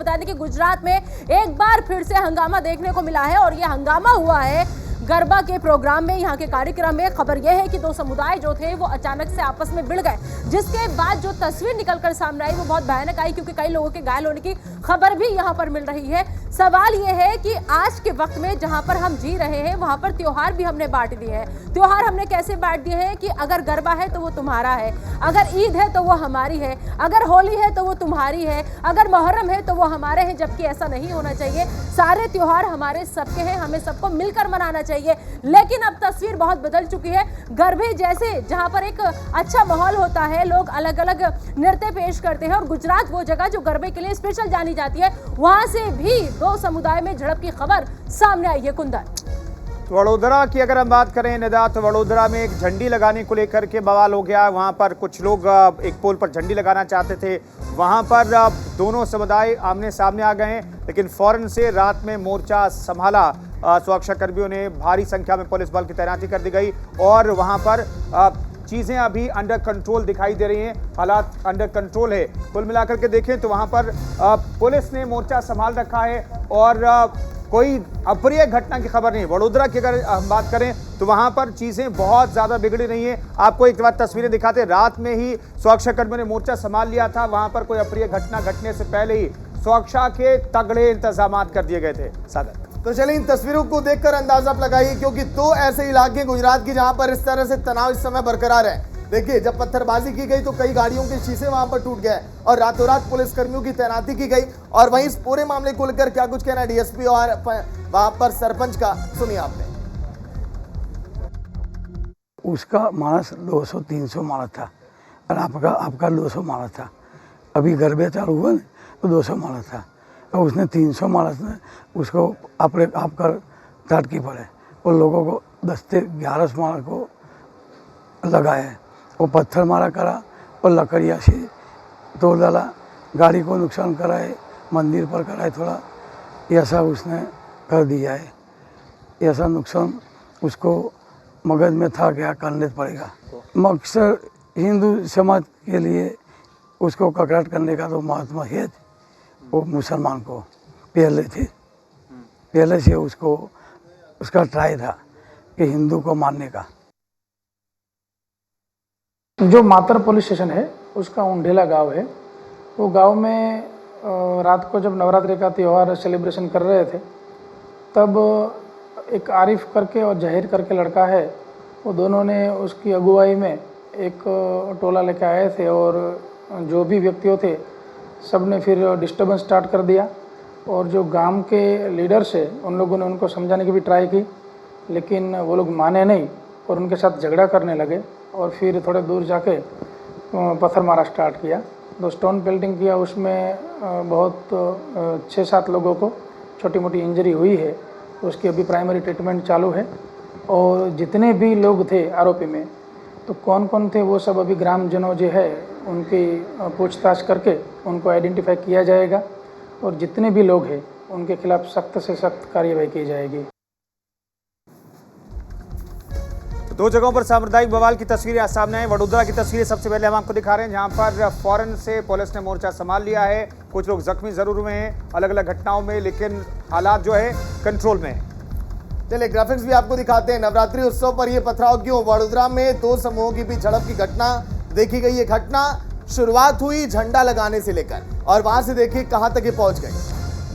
बता दें कि गुजरात में एक बार फिर से हंगामा देखने को मिला है और यह हंगामा हुआ है गरबा के प्रोग्राम में, यहाँ के कार्यक्रम में। खबर यह है कि दो समुदाय जो थे वो अचानक से आपस में भिड़ गए, जिसके बाद जो तस्वीर निकलकर सामने आई वो बहुत भयानक आई, क्योंकि कई लोगों के घायल होने की खबर भी यहाँ पर मिल रही है। सवाल यह है कि आज के वक्त में जहाँ पर हम जी रहे हैं वहाँ पर त्योहार भी हमने बांट दिए हैं। त्योहार हमने कैसे बांट दिए हैं कि अगर गरबा है तो वो तुम्हारा है, अगर ईद है तो वो हमारी है, अगर होली है तो वो तुम्हारी है, अगर मुहर्रम है तो वो हमारे हैं, जबकि ऐसा नहीं होना चाहिए। सारे त्योहार हमारे सबके हैं, हमें सबको मिलकर मनाना चाहिए। लेकिन अब तस्वीर बहुत बदल चुकी है। गरबे जैसे जहां पर एक अच्छा माहौल होता है, लोग अलग अलग नृत्य पेश करते हैं और गुजरात वो जगह जो गरबे के लिए स्पेशल जानी जाती है, वहां से भी दो समुदाय में झड़प की खबर सामने आई है। कुंदन, वडोदरा की अगर हम बात करें निदा, तो वडोदरा में एक झंडी लगाने को लेकर के बवाल हो गया। वहां पर कुछ लोग एक पोल पर झंडी लगाना चाहते थे, वहां पर दोनों समुदाय आमने सामने आ गए, लेकिन फौरन से रात में मोर्चा संभाला। सुरक्षा कर्मियों ने भारी संख्या में पुलिस बल की तैनाती कर दी गई और वहां पर चीजें अभी अंडर कंट्रोल दिखाई दे रही हैं, हालात अंडर कंट्रोल है। कुल मिलाकर के देखें तो वहां पर पुलिस ने मोर्चा संभाल रखा है और कोई अप्रिय घटना की खबर नहीं। वडोदरा की अगर हम बात करें तो वहां पर चीजें बहुत ज्यादा बिगड़ी रही हैं। आपको एक बार तस्वीरें दिखाते, रात में ही सुरक्षा कर्मियों ने मोर्चा संभाल लिया था, वहां पर कोई अप्रिय घटना घटने से पहले ही सुरक्षा के तगड़े इंतजाम कर दिए गए थे। सागर, तो चलिए इन तस्वीरों को देखकर अंदाजा लगाइए, क्योंकि दो ऐसे इलाके गुजरात की जहां पर इस तरह से तनाव इस समय बरकरार है। देखिए, जब पत्थरबाजी की गई तो कई गाड़ियों के शीशे वहां पर टूट गए और रातों रात पुलिस कर्मियों की तैनाती की गई। और वहीं इस पूरे मामले को लेकर क्या कुछ कहना है डीएसपी और वहां पर सरपंच का, सुनिए आपने। उसका मानस 200-300 मानस था और आपका 200 मानस था। अभी गरबे चालू हुआ ना तो 200 मानस था और उसने 300 मानस ने उसको आपका टाट की पड़े और लोगों को 10 से 11 मानस को लगाए हैं। वो पत्थर मारा करा और लकड़िया से तोड़ डाला, गाड़ी को नुकसान कराए, मंदिर पर कराए थोड़ा, ऐसा उसने कर दिया है। ऐसा नुकसान उसको मगज में था, क्या करने पड़ेगा। मकसद हिंदू समाज के लिए उसको ककड़ाहट करने का तो महात्मा है, वो मुसलमान को पहले से उसको उसका ट्राई था कि हिंदू को मारने का। जो मातर पुलिस स्टेशन है उसका उंडेला गांव है। वो गांव में रात को जब नवरात्रि का त्यौहार सेलिब्रेशन कर रहे थे, तब एक आरिफ करके और जहीर करके लड़का है, वो दोनों ने उसकी अगुवाई में एक टोला लेकर आए थे और जो भी व्यक्तियों थे सब ने फिर डिस्टर्बेंस स्टार्ट कर दिया। और जो गांव के लीडर्स है उन लोगों ने उनको समझाने की भी ट्राई की, लेकिन वो लोग माने नहीं और उनके साथ झगड़ा करने लगे और फिर थोड़े दूर जाके पत्थर मारा स्टार्ट किया। दो स्टोन पेल्टिंग किया, उसमें बहुत 6-7 लोगों को छोटी मोटी इंजरी हुई है, उसकी अभी प्राइमरी ट्रीटमेंट चालू है। और जितने भी लोग थे आरोपी में, तो कौन कौन थे वो सब अभी ग्रामजनों जो है उनकी पूछताछ करके उनको आइडेंटिफाई किया जाएगा और जितने भी लोग हैं उनके खिलाफ सख्त से सख्त कार्यवाही की जाएगी। दो जगहों पर सांप्रदायिक बवाल की तस्वीरें सामने आई। वडोदरा की तस्वीरें सबसे पहले हम आपको दिखा रहे हैं, जहां पर फौरन से पुलिस ने मोर्चा संभाल लिया है। कुछ लोग जख्मी जरूर हुए हैं अलग अलग घटनाओं में, लेकिन हालात जो है कंट्रोल में है। चलिए ग्राफिक्स भी आपको दिखाते हैं। नवरात्रि उत्सव पर यह पथराव क्यों? वडोदरा में दो समूहों की बीच झड़प की घटना देखी गई। ये घटना शुरुआत हुई झंडा लगाने से लेकर और वहां से देखिए कहां तक ये पहुंच गई।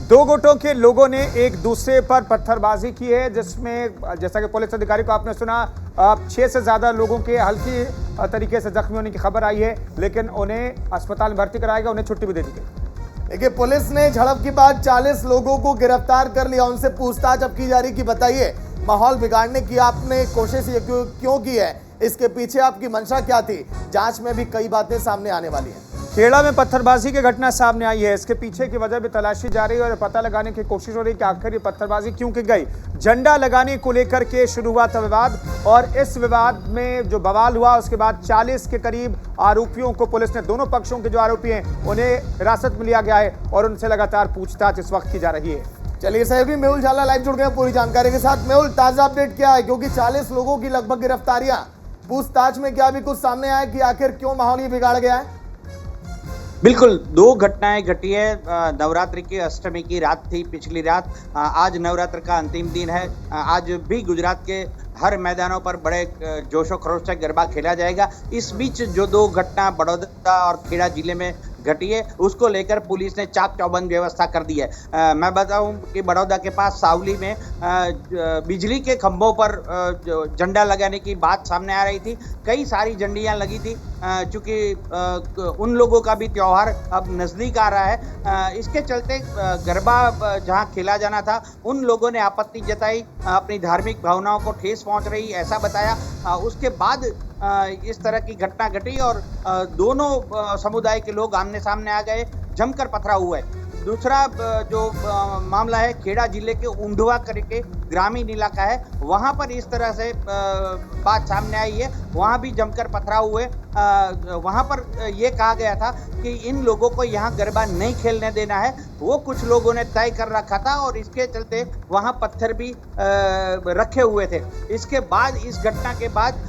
दो गुटों के लोगों ने एक दूसरे पर पत्थरबाजी की है, जिसमें जैसा कि पुलिस अधिकारी को आपने सुना 6 से ज्यादा लोगों के हल्की तरीके से जख्मी होने की खबर आई है, लेकिन उन्हें अस्पताल में भर्ती कराया गया, उन्हें छुट्टी भी दे दी गई। देखिए, पुलिस ने झड़प के बाद 40 लोगों को गिरफ्तार कर लिया, उनसे पूछताछ अब की जा रही। कि बताइए, माहौल बिगाड़ने की आपने कोशिश क्यों की है? इसके पीछे आपकी मंशा क्या थी? जांच में भी कई बातें सामने आने वाली हैं। खेड़ा में पत्थरबाजी की घटना सामने आई है, इसके पीछे की वजह भी तलाशी जा रही है और पता लगाने की कोशिश हो रही है कि आखिर ये पत्थरबाजी क्यों की गई। झंडा लगाने को लेकर के शुरू हुआ था विवाद और इस विवाद में जो बवाल हुआ उसके बाद 40 के करीब आरोपियों को पुलिस ने, दोनों पक्षों के जो आरोपी हैं उन्हें हिरासत में लिया गया है और उनसे लगातार पूछताछ इस वक्त की जा रही है। चलिए, सहयोगी मेहुल झाला लाइव जुड़ गए पूरी जानकारी के साथ। मेहुल, ताजा अपडेट क्या है? क्योंकि 40 लोगों की लगभग गिरफ्तारियां, पूछताछ में क्या भी कुछ सामने आया कि आखिर क्यों माहौल ये बिगाड़ गया है? बिल्कुल, दो घटनाएं घटी है। नवरात्रि की अष्टमी की रात थी पिछली रात। आज नवरात्र का अंतिम दिन है। आज भी गुजरात के हर मैदानों पर बड़े जोशो खरोश से गरबा खेला जाएगा। इस बीच जो दो घटना बड़ौदा और खेड़ा जिले में घटी है, उसको लेकर पुलिस ने चाक चौबंद व्यवस्था कर दी है। मैं बताऊं कि बड़ौदा के पास सावली में बिजली के खंभों पर झंडा लगाने की बात सामने आ रही थी। कई सारी झंडियां लगी थी, चूंकि उन लोगों का भी त्योहार अब नजदीक आ रहा है। इसके चलते गरबा जहां खेला जाना था, उन लोगों ने आपत्ति जताई, अपनी धार्मिक भावनाओं को ठेस पहुंच रही ऐसा बताया। उसके बाद इस तरह की घटना घटी और दोनों समुदाय के लोग आमने सामने आ गए, जमकर पथराव हुआ है। दूसरा जो मामला है, खेड़ा जिले के उंडवा करके ग्रामीण इलाका है, वहां पर इस तरह से बात सामने आई है। वहां भी जमकर पथराव हुए। वहां पर यह कहा गया था कि इन लोगों को यहाँ गरबा नहीं खेलने देना है, वो कुछ लोगों ने तय कर रखा था और इसके चलते वहां पत्थर भी रखे हुए थे। इसके बाद, इस घटना के बाद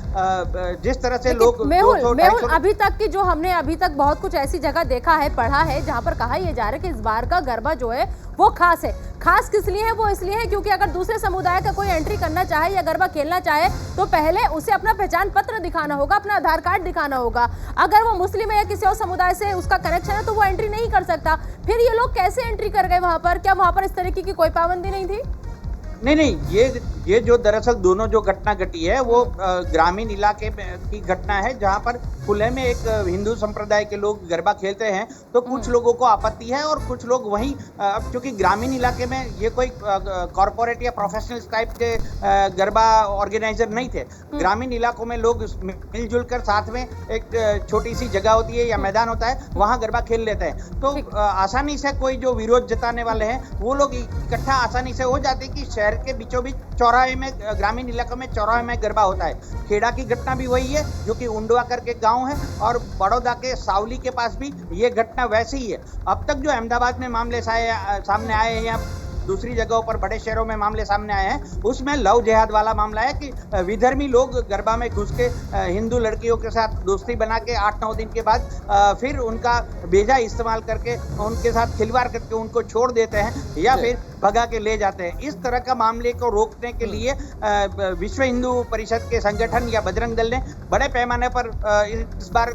जिस तरह से लोग मेहुल अभी तक की जो हमने अभी तक बहुत कुछ ऐसी जगह देखा है, पढ़ा है, जहां पर कहा यह जा रहा है कि इस बार का गरबा जो है वो खास है। खास किस लिए है? वो इसलिए है क्योंकि अगर दूसरे समुदाय का कोई एंट्री करना चाहे या गरबा खेलना चाहे तो पहले उसे अपना पहचान पत्र दिखाना होगा, अपना आधार कार्ड दिखाना होगा। अगर वो मुस्लिम है या किसी और समुदाय से उसका कनेक्शन है तो वो एंट्री नहीं कर सकता। फिर ये लोग कैसे एंट्री कर गए वहां पर? क्या वहां पर इस तरीके की कोई पाबंदी नहीं थी? नहीं, ये जो दरअसल दोनों जो घटना घटी है वो ग्रामीण इलाके की घटना है, जहां पर खुले में एक हिंदू संप्रदाय के लोग गरबा खेलते हैं, तो कुछ लोगों को आपत्ति है और कुछ लोग वहीं, अब चूंकि ग्रामीण इलाके में ये कोई कॉर्पोरेट या प्रोफेशनल टाइप के गरबा ऑर्गेनाइजर नहीं थे। ग्रामीण इलाकों में लोग मिलजुल कर साथ में एक छोटी सी जगह होती है या मैदान होता है, वहां गरबा खेल लेते हैं। तो आसानी से कोई जो विरोध जताने वाले हैं वो लोग इकट्ठा आसानी से हो जाते कि शहर के बीचों बीच चौराहे में, ग्रामीण इलाकों में चौराहे में गरबा होता है। खेड़ा की घटना भी वही है, जो कि उंडवा करके गांव है, और बड़ौदा के सावली के पास भी ये घटना वैसी ही है। अब तक जो अहमदाबाद में मामले सामने आए हैं या दूसरी जगहों पर बड़े शहरों में मामले सामने आए हैं, उसमें लव जिहाद वाला मामला है कि विधर्मी लोग गरबा में घुस के हिंदू लड़कियों के साथ दोस्ती बना के 8-9 दिन के बाद फिर उनका बेजा इस्तेमाल करके उनके साथ खिलवाड़ करके उनको छोड़ देते हैं या फिर भगा के ले जाते हैं। इस तरह का मामले को रोकने के लिए विश्व हिंदू परिषद के संगठन या बजरंग दल ने बड़े पैमाने पर इस बार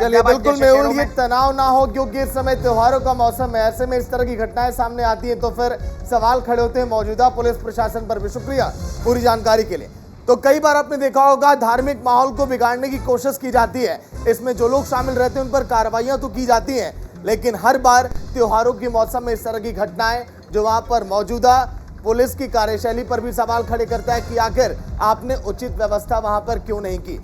चलिए, बिल्कुल मेहुल, ये तनाव ना हो क्योंकि इस समय त्योहारों का मौसम है। ऐसे में इस तरह की घटनाएं सामने आती हैं तो फिर सवाल खड़े होते हैं मौजूदा पुलिस प्रशासन पर भी। शुक्रिया पूरी जानकारी के लिए। तो कई बार आपने देखा होगा धार्मिक माहौल को बिगाड़ने की कोशिश की जाती है, इसमें जो लोग शामिल रहते हैं उन पर कार्रवाइयां तो की जाती हैं, लेकिन हर बार त्योहारों के मौसम में इस तरह की घटनाएं जो वहां पर मौजूदा पुलिस की कार्यशैली पर भी सवाल खड़े करता है कि आखिर आपने उचित व्यवस्था वहां पर क्यों नहीं की।